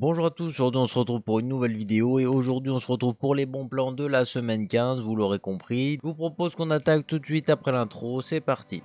Bonjour à tous, aujourd'hui on se retrouve pour une nouvelle vidéo et aujourd'hui on se retrouve pour les bons plans de la semaine 15, vous l'aurez compris. Je vous propose qu'on attaque tout de suite après l'intro, c'est parti.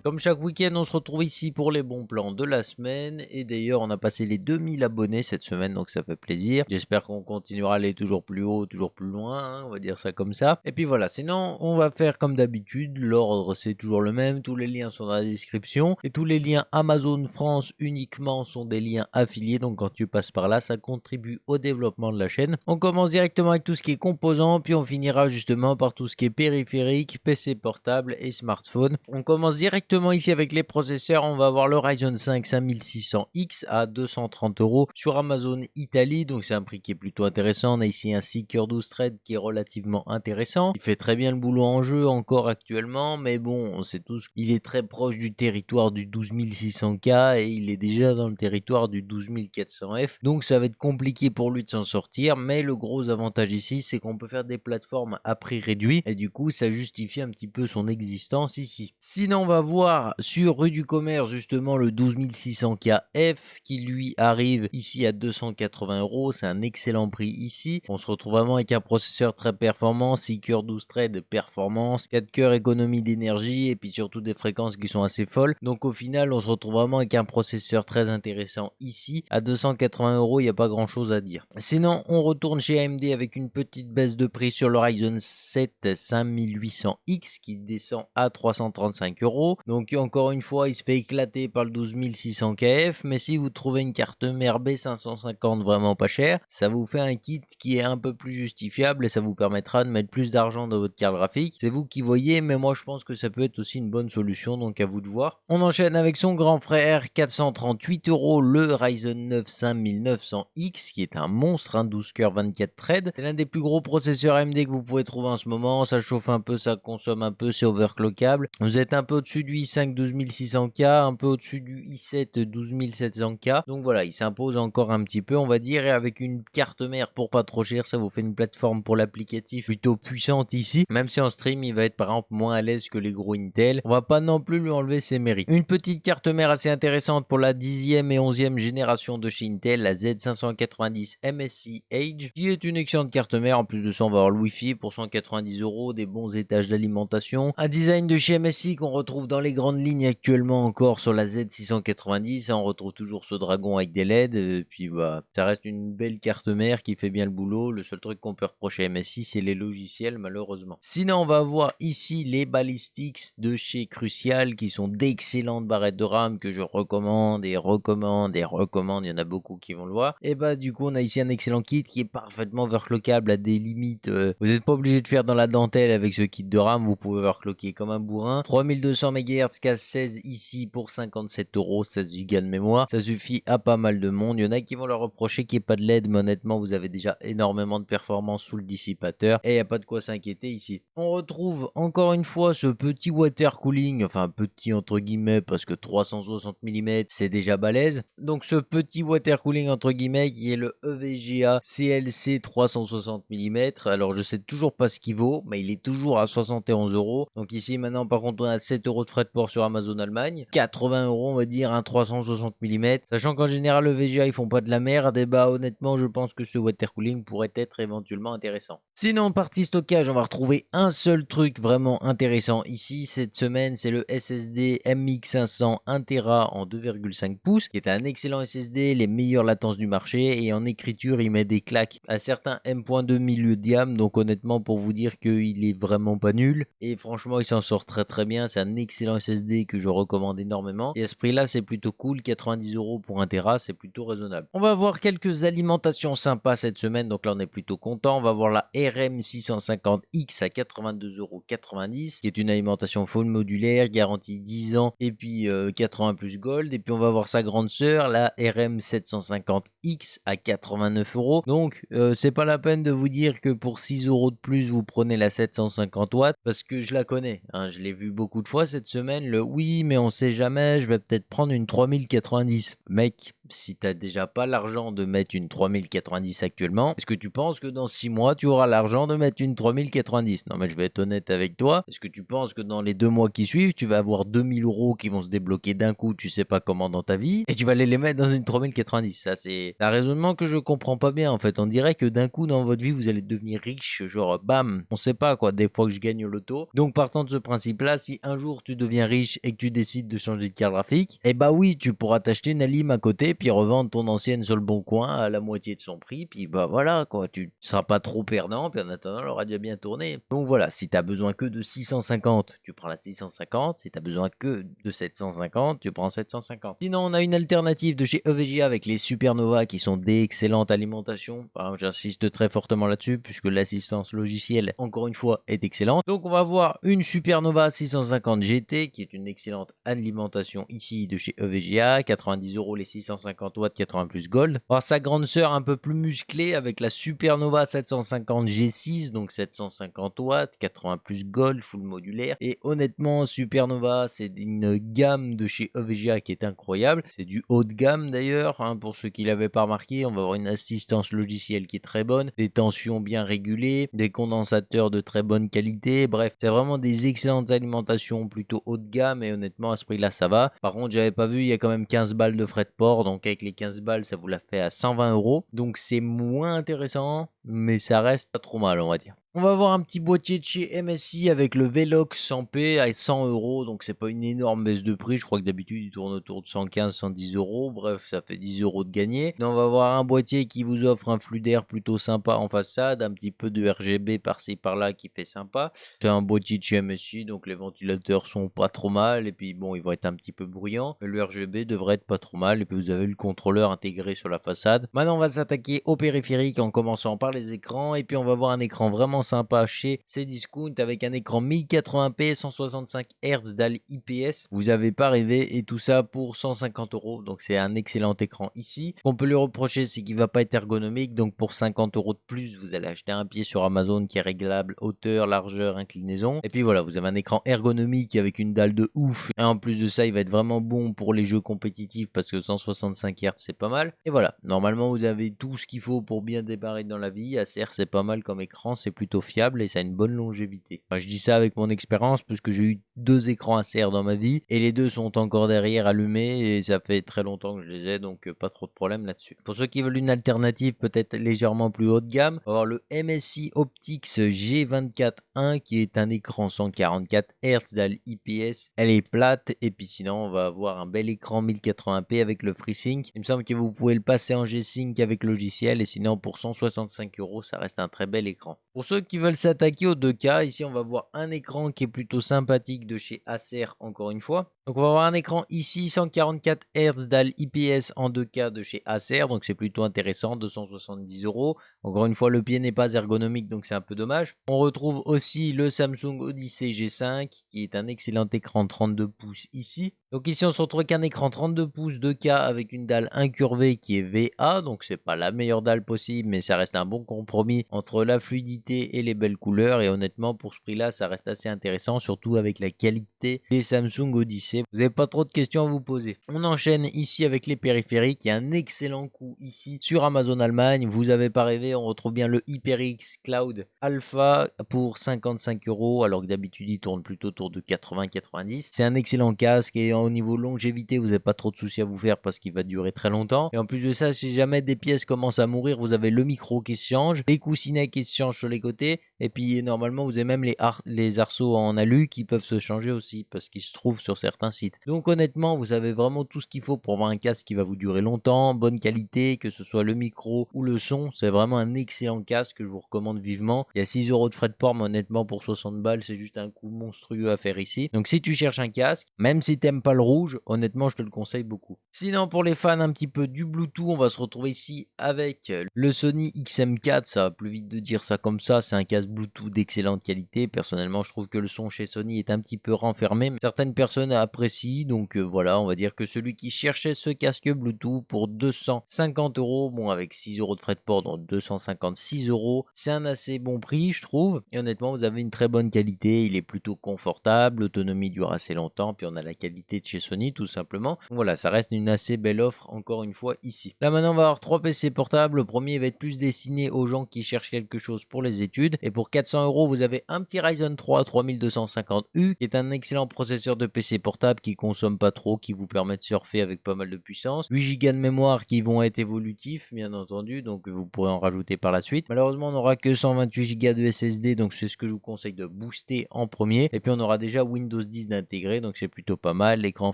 Comme chaque week-end, on se retrouve ici pour les bons plans de la semaine. Et d'ailleurs, on a passé les 2000 abonnés cette semaine, donc ça fait plaisir. J'espère qu'on continuera à aller toujours plus haut, toujours plus loin, hein, on va dire ça comme ça. Et puis voilà, sinon, on va faire comme d'habitude. L'ordre, c'est toujours le même. Tous les liens sont dans la description. Et tous les liens Amazon France uniquement sont des liens affiliés. Donc quand tu passes par là, ça contribue au développement de la chaîne. On commence directement avec tout ce qui est composants, puis on finira justement par tout ce qui est périphérique, PC portable et smartphone. On commence directement ici avec les processeurs, on va avoir le Ryzen 5 5600X à 230 € sur Amazon Italie, donc c'est un prix qui est plutôt intéressant. On a ici un Seeker 12 Thread qui est relativement intéressant, il fait très bien le boulot en jeu encore actuellement, mais bon, on sait tous qu'il est très proche du territoire du 12600K et il est déjà dans le territoire du 12400F, donc ça va être compliqué pour lui de s'en sortir, mais le gros avantage ici, c'est qu'on peut faire des plateformes à prix réduit et du coup, ça justifie un petit peu son existence ici. Sinon, on va voir sur rue du commerce justement le 12600KF qui lui arrive ici à 280 €, c'est un excellent prix ici. On se retrouve vraiment avec un processeur très performant, 6 cœurs 12 threads performance, 4 cœurs économie d'énergie et puis surtout des fréquences qui sont assez folles. Donc au final on se retrouve vraiment avec un processeur très intéressant ici. À 280 €, il n'y a pas grand chose à dire. Sinon on retourne chez AMD avec une petite baisse de prix sur le Ryzen 7 5800X qui descend à 335 €. Donc encore une fois, il se fait éclater par le 12600KF, mais si vous trouvez une carte mère B550 vraiment pas chère, ça vous fait un kit qui est un peu plus justifiable et ça vous permettra de mettre plus d'argent dans votre carte graphique. C'est vous qui voyez, mais moi je pense que ça peut être aussi une bonne solution, donc à vous de voir. On enchaîne avec son grand frère, 438 €, le Ryzen 9 5900X, qui est un monstre, un 12 cœurs 24 threads. C'est l'un des plus gros processeurs AMD que vous pouvez trouver en ce moment, ça chauffe un peu, ça consomme un peu, c'est overclockable. Vous êtes un peu au-dessus du i5 12600K, un peu au-dessus du i7 12700K. Donc voilà, il s'impose encore un petit peu, on va dire, et avec une carte mère pour pas trop cher, ça vous fait une plateforme pour l'applicatif plutôt puissante ici. Même si en stream, il va être par exemple moins à l'aise que les gros Intel. On va pas non plus lui enlever ses mérites. Une petite carte mère assez intéressante pour la 10e et 11e génération de chez Intel, la Z590 MSI Edge, qui est une excellente carte mère. En plus de ça, on va avoir le Wi-Fi pour 190 €, des bons étages d'alimentation, un design de chez MSI qu'on retrouve dans les grandes lignes actuellement encore sur la Z690, on retrouve toujours ce dragon avec des LED, puis bah, ça reste une belle carte mère qui fait bien le boulot. Le seul truc qu'on peut reprocher à MSI, c'est les logiciels malheureusement. Sinon, on va voir ici les Ballistics de chez Crucial qui sont d'excellentes barrettes de RAM que je recommande et recommande et recommande, il y en a beaucoup qui vont le voir. Et bah du coup, on a ici un excellent kit qui est parfaitement overclockable à des limites. Vous n'êtes pas obligé de faire dans la dentelle avec ce kit de RAM, vous pouvez overclocker comme un bourrin. 3200 MHz casse 16 ici pour 57 €, 16 Go de mémoire, ça suffit à pas mal de monde. Il y en a qui vont leur reprocher qu'il n'y ait pas de LED, mais honnêtement vous avez déjà énormément de performance sous le dissipateur et il n'y a pas de quoi s'inquiéter ici. On retrouve encore une fois ce petit water cooling, enfin petit entre guillemets parce que 360 mm c'est déjà balèze. Donc ce petit water cooling entre guillemets qui est le EVGA CLC 360 mm. Alors je sais toujours pas ce qu'il vaut, mais il est toujours à 71 €. Donc ici maintenant par contre on a 7 € de frais de port sur Amazon Allemagne, 80 € on va dire un 360 mm, sachant qu'en général le VGA ils font pas de la merde, et bah honnêtement je pense que ce water cooling pourrait être éventuellement intéressant. Sinon partie stockage, on va retrouver un seul truc vraiment intéressant ici cette semaine, c'est le SSD MX500 1TB en 2,5 pouces, qui est un excellent SSD, les meilleures latences du marché, et en écriture il met des claques à certains M.2 milieu de gamme, donc honnêtement pour vous dire qu'il est vraiment pas nul, et franchement il s'en sort très bien, c'est un excellent SSD que je recommande énormément, et à ce prix là c'est plutôt cool, 90 € pour 1 Tera, c'est plutôt raisonnable. On va avoir quelques alimentations sympas cette semaine, donc là on est plutôt content. On va voir la RM650X à 82,90 €, qui est une alimentation full modulaire, garantie 10 ans, et puis 80 plus gold. Et puis on va voir sa grande sœur, la RM750X à 89 €. Donc c'est pas la peine de vous dire que pour 6 € de plus vous prenez la 750 watts, parce que je la connais, hein, je l'ai vu beaucoup de fois cette semaine. semaine le oui, mais on sait jamais, je vais peut-être prendre une 3090. Mec, si t'as déjà pas l'argent de mettre une 3090 actuellement, est-ce que tu penses que dans 6 mois tu auras l'argent de mettre une 3090? Non, mais je vais être honnête avec toi. Est-ce que tu penses que dans les 2 mois qui suivent, tu vas avoir 2000 euros qui vont se débloquer d'un coup, tu sais pas comment dans ta vie, et tu vas aller les mettre dans une 3090? Ça, c'est un raisonnement que je comprends pas bien en fait. On dirait que d'un coup dans votre vie vous allez devenir riche, genre bam, on sait pas quoi, des fois que je gagne au loto. Donc partant de ce principe là, si un jour tu deviens riche et que tu décides de changer de carte graphique, eh bah oui, tu pourras t'acheter une Alim à côté puis revendre ton ancienne sur le bon coin à la moitié de son prix, puis bah voilà quoi, tu seras pas trop perdant, puis en attendant elle aura déjà bien tourné. Donc voilà, si t'as besoin que de 650, tu prends la 650, si t'as besoin que de 750, tu prends 750. Sinon on a une alternative de chez EVGA avec les Supernova qui sont d'excellentes alimentations. Enfin, j'insiste très fortement là-dessus puisque l'assistance logicielle, encore une fois, est excellente. Donc on va voir une Supernova 650 GT qui est une excellente alimentation ici de chez EVGA, 90 € les 650 watts 80 plus Gold. Alors sa grande sœur un peu plus musclée avec la Supernova 750 G6, donc 750 watts, 80 plus Gold, full modulaire. Et honnêtement, Supernova, c'est une gamme de chez EVGA qui est incroyable. C'est du haut de gamme d'ailleurs, hein, pour ceux qui l'avaient pas remarqué. On va avoir une assistance logicielle qui est très bonne, des tensions bien régulées, des condensateurs de très bonne qualité. Bref, c'est vraiment des excellentes alimentations plutôt haut de gamme et honnêtement à ce prix-là ça va. Par contre, j'avais pas vu, il y a quand même 15 balles de frais de port, donc avec les 15 balles, ça vous la fait à 120 €. Donc c'est moins intéressant, mais ça reste pas trop mal, on va dire. On va avoir un petit boîtier de chez MSI avec le Velox 100p à 100 €, donc c'est pas une énorme baisse de prix. Je crois que d'habitude il tourne autour de 115-110 €. Bref, ça fait 10 € de gagné. Donc on va avoir un boîtier qui vous offre un flux d'air plutôt sympa en façade, un petit peu de RGB par-ci par-là qui fait sympa. C'est un boîtier de chez MSI, donc les ventilateurs sont pas trop mal, et puis bon, ils vont être un petit peu bruyants, mais le RGB devrait être pas trop mal, et puis vous avez le contrôleur intégré sur la façade. Maintenant on va s'attaquer au périphérique en commençant par les écrans, et puis on va voir un écran vraiment sympa chez Cdiscount avec un écran 1080p 165 Hz dalle IPS. Vous avez pas rêvé, et tout ça pour 150 €. Donc c'est un excellent écran ici. Ce qu'on peut lui reprocher, c'est qu'il va pas être ergonomique, donc pour 50 € de plus vous allez acheter un pied sur Amazon qui est réglable hauteur, largeur, inclinaison, et puis voilà, vous avez un écran ergonomique avec une dalle de ouf, et en plus de ça il va être vraiment bon pour les jeux compétitifs parce que 165 Hz c'est pas mal. Et voilà, normalement vous avez tout ce qu'il faut pour bien démarrer dans la vie. Acer c'est pas mal comme écran, c'est plutôt fiable et ça a une bonne longévité. Enfin, je dis ça avec mon expérience puisque j'ai eu 2 écrans Acer dans ma vie et les deux sont encore derrière allumés et ça fait très longtemps que je les ai, donc pas trop de problème là-dessus. Pour ceux qui veulent une alternative peut-être légèrement plus haut de gamme, on va avoir le MSI Optix G24-1 qui est un écran 144 Hz dalle IPS. Elle est plate, et puis sinon on va avoir un bel écran 1080p avec le FreeSync. Il me semble que vous pouvez le passer en G-Sync avec logiciel, et sinon pour 165 € ça reste un très bel écran. Pour ceux qui veulent s'attaquer aux 2K, ici on va voir un écran qui est plutôt sympathique de chez Acer encore une fois. Donc on va avoir un écran ici 144 Hz dalle IPS en 2K de chez Acer, donc c'est plutôt intéressant, 270 €. Encore une fois, le pied n'est pas ergonomique, donc c'est un peu dommage. On retrouve aussi le Samsung Odyssey G5 qui est un excellent écran 32 pouces ici. Donc ici on se retrouve avec un écran 32 pouces 2K avec une dalle incurvée qui est VA, donc c'est pas la meilleure dalle possible, mais ça reste un bon compromis entre la fluidité et les belles couleurs, et honnêtement pour ce prix là ça reste assez intéressant, surtout avec la qualité des Samsung Odyssey. Vous n'avez pas trop de questions à vous poser. On enchaîne ici avec les périphériques. Il y a un excellent coup ici sur Amazon Allemagne. Vous avez pas rêvé, on retrouve bien le HyperX Cloud Alpha pour 55 €, alors que d'habitude il tourne plutôt autour de 80-90. C'est un excellent casque, et au niveau longévité vous n'avez pas trop de soucis à vous faire parce qu'il va durer très longtemps. Et en plus de ça, si jamais des pièces commencent à mourir, vous avez le micro qui se change, les coussinets qui se changent sur les côtés, et puis normalement vous avez même les arceaux en alu qui peuvent se changer aussi parce qu'ils se trouvent sur certains sites. Donc honnêtement vous avez vraiment tout ce qu'il faut pour avoir un casque qui va vous durer longtemps, bonne qualité, que ce soit le micro ou le son. C'est vraiment un excellent casque que je vous recommande vivement. Il y a 6 € de frais de port, mais honnêtement pour 60 balles c'est juste un coup monstrueux à faire ici. Donc si tu cherches un casque, même si t'aimes pas le rouge, honnêtement je te le conseille beaucoup. Sinon pour les fans un petit peu du Bluetooth, on va se retrouver ici avec le Sony XM4. Ça va plus vite de dire ça comme ça, c'est un casque Bluetooth d'excellente qualité. Personnellement, je trouve que le son chez Sony est un petit peu renfermé, mais certaines personnes apprécient, donc voilà, on va dire que celui qui cherchait ce casque Bluetooth pour 250 €, bon avec 6 € de frais de port, donc 256 €, c'est un assez bon prix je trouve, et honnêtement vous avez une très bonne qualité, il est plutôt confortable, l'autonomie dure assez longtemps, puis on a la qualité de chez Sony tout simplement. Voilà, ça reste une assez belle offre encore une fois ici. Là maintenant on va avoir 3 PC portables. Le premier va être plus destiné aux gens qui cherchent quelque chose pour les études, et pour 400 € vous avez un petit Ryzen 3 3250U qui est un excellent processeur de PC portable qui consomme pas trop, qui vous permet de surfer avec pas mal de puissance, 8 Go de mémoire qui vont être évolutifs bien entendu, donc vous pourrez en rajouter par la suite. Malheureusement on n'aura que 128 Go de SSD, donc c'est ce que je vous conseille de booster en premier, et puis on aura déjà Windows 10 d'intégrer, donc c'est plutôt pas mal. L'écran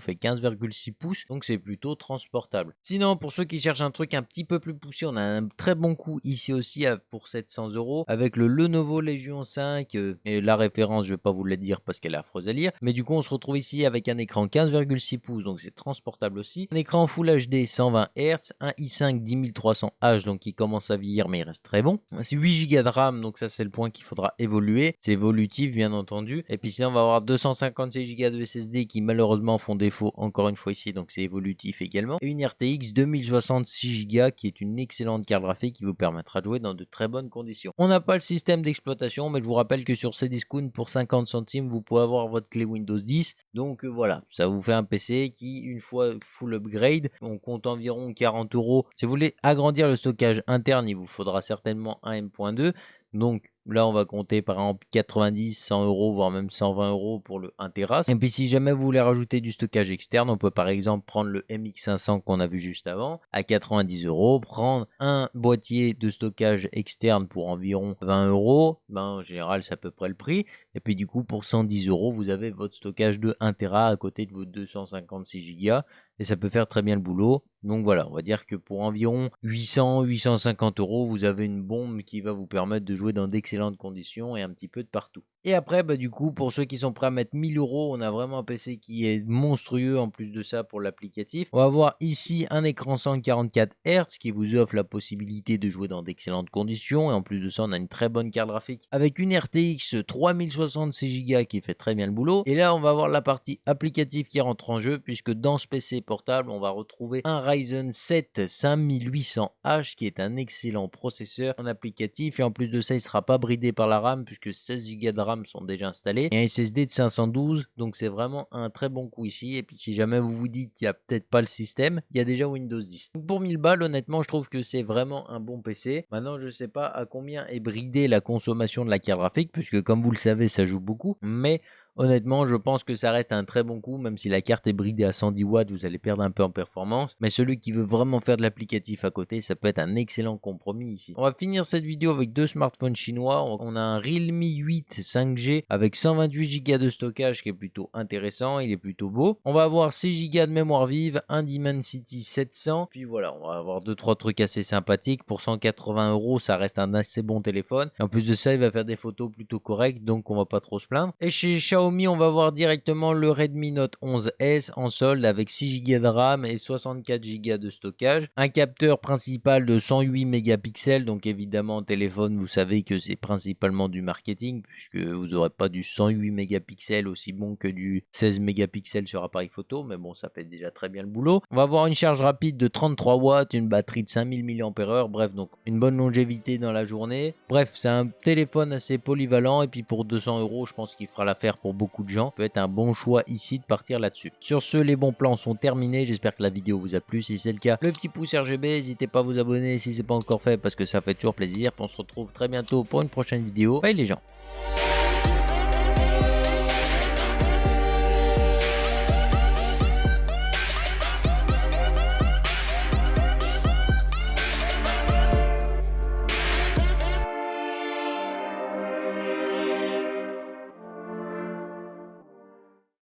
fait 15,6 pouces, donc c'est plutôt transportable. Sinon pour ceux qui cherchent un truc un petit peu plus poussé, on a un très bon coup ici aussi pour 700 € avec le Lenovo Legion 5, et la référence je vais pas vous la dire parce qu'elle est affreuse à lire, mais du coup on se retrouve ici avec un écran 15,6 pouces, donc c'est transportable aussi, un écran Full HD 120 Hz, un i5 10300H donc qui commence à vieillir mais il reste très bon, c'est 8 Go de RAM, donc ça c'est le point qu'il faudra évoluer, c'est évolutif bien entendu, et puis sinon on va avoir 256 Go de SSD qui malheureusement font défaut encore une fois ici, donc c'est évolutif également, et une RTX 2066 Go qui est une excellente carte graphique qui vous permettra de jouer dans de très bonnes conditions. On n'a pas le système d'exploitation, mais je vous rappelle que sur Cdiscount pour 50 centimes vous pouvez avoir votre clé Windows 10, donc voilà, ça vous fait un PC qui, une fois full upgrade, on compte environ 40 €. Si vous voulez agrandir le stockage interne, il vous faudra certainement un M.2, donc là on va compter par exemple 90, 100 €, voire même 120 € pour le 1 Tera. Et puis si jamais vous voulez rajouter du stockage externe, on peut par exemple prendre le MX500 qu'on a vu juste avant à 90 €, prendre un boîtier de stockage externe pour environ 20 €, en général c'est à peu près le prix, et puis du coup pour 110 € vous avez votre stockage de 1 Tera à côté de vos 256 Go, et ça peut faire très bien le boulot. Donc voilà, on va dire que pour environ 800-850 € vous avez une bombe qui va vous permettre de jouer dans d'excellentes conditions et un petit peu de partout. Et après, du coup, pour ceux qui sont prêts à mettre 1000 €, on a vraiment un PC qui est monstrueux en plus de ça pour l'applicatif. On va voir ici un écran 144 Hz qui vous offre la possibilité de jouer dans d'excellentes conditions. Et en plus de ça, on a une très bonne carte graphique avec une RTX 3066 Go qui fait très bien le boulot. Et là, on va voir la partie applicative qui rentre en jeu, puisque dans ce PC portable, on va retrouver un Ryzen 7 5800H qui est un excellent processeur en applicatif. Et en plus de ça, il ne sera pas bridé par la RAM puisque 16 Go de RAM sont déjà installés, et un SSD de 512, donc c'est vraiment un très bon coup ici. Et puis si jamais vous vous dites qu'il n'y a peut-être pas le système, il y a déjà Windows 10. Donc pour 1000 balles, honnêtement je trouve que c'est vraiment un bon PC. Maintenant je sais pas à combien est bridée la consommation de la carte graphique, puisque comme vous le savez ça joue beaucoup, mais honnêtement, je pense que ça reste un très bon coup, même si la carte est bridée à 110 watts, vous allez perdre un peu en performance. Mais celui qui veut vraiment faire de l'applicatif à côté, ça peut être un excellent compromis ici. On va finir cette vidéo avec deux smartphones chinois. On a un Realme 8 5G avec 128 Go de stockage qui est plutôt intéressant, il est plutôt beau. On va avoir 6 Go de mémoire vive, un Dimensity 700. Puis voilà, on va avoir 2-3 trucs assez sympathiques. Pour 180 €, ça reste un assez bon téléphone. Et en plus de ça, il va faire des photos plutôt correctes, donc on va pas trop se plaindre. Et chez Xiaomi, on va voir directement le Redmi Note 11S en solde avec 6 Go de RAM et 64 Go de stockage. Un capteur principal de 108 mégapixels, donc évidemment téléphone, vous savez que c'est principalement du marketing puisque vous n'aurez pas du 108 mégapixels aussi bon que du 16 mégapixels sur appareil photo, mais bon, ça fait déjà très bien le boulot. On va avoir une charge rapide de 33 watts, une batterie de 5000 mAh, bref, donc une bonne longévité dans la journée. Bref, c'est un téléphone assez polyvalent, et puis pour 200 €, je pense qu'il fera l'affaire pour beaucoup de gens. Ça peut être un bon choix ici de partir là-dessus. Sur ce, les bons plans sont terminés. J'espère que la vidéo vous a plu. Si c'est le cas, le petit pouce RGB, n'hésitez pas à vous abonner si c'est pas encore fait parce que ça fait toujours plaisir. On se retrouve très bientôt pour une prochaine vidéo. Bye les gens.